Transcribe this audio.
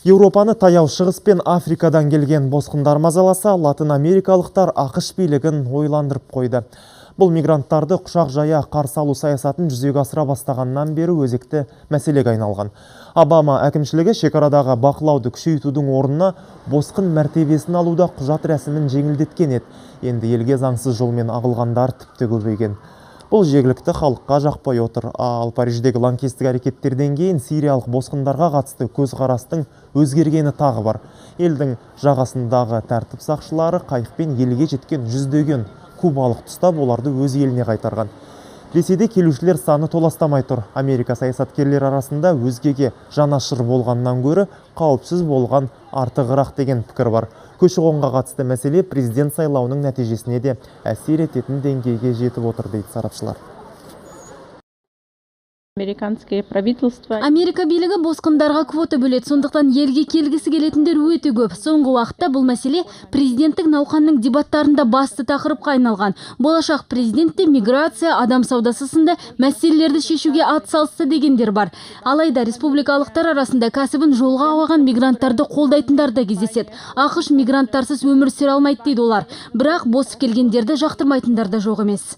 Еуропаны таяу шығыс пен Африкадан келген босқындар мазаласа, Латын Америкалықтар ақш билігін ойландырып қойды. Бұл мигранттарды құшақ жая қарсы алу саясатын жүзеге асыра бастағаннан бері өзекті мәселеге айналған. Обама әкімшілігі шекарадағы бақылауды күшейтудің орнына босқын мәртебесін алуда құжат рәсімін жеңілдеткен еді. Енді елге заңсыз жолмен ағылғандар тіпті көбейген. Бұл жергілікті халыққа жақпай отыр. Ал Париждегі лаңкестік әрекеттерден кейін сириялық босқындарға қатысты көзқарастың өзгергені тағы бар. Елдің жағасындағы тәртіп сақшылары қайықпен елге жеткен жүздеген кубалық ұстап, оларды өз еліне қайтарған. Ресейде келушілер саны толастамай тұр. Америка саясаткерлер арасында өзгеге жанашыр болғаннан гөрі қауіпсіз болған артығырақ деген пікір бар. Көші-қонға қатысты мәселе президент сайлауының нәтижесіне де әсер ететін деңгейге жетіп отыр дейді сарапшылар. Америка билігі босқындарға квота бөледі, сондықтан елге келгісі келетіндер өте көп. Соңғы уақытта бұл мәселе президенттік науқанның дебаттарында басты тақырыпқа айналған. Болашақ президентте миграция, адам саудасы сынды мәселелерді шешуге атсалысты дегендер бар. Алайда республикалықтар арасында кәсібін жолға қойған мигранттарды қолдайтындар да кездеседі. ақш мигранттарсыз өмір сүре алмайды дейді олар. Бірақ босып келгендерді жақтырмайтындар да жоқ емес.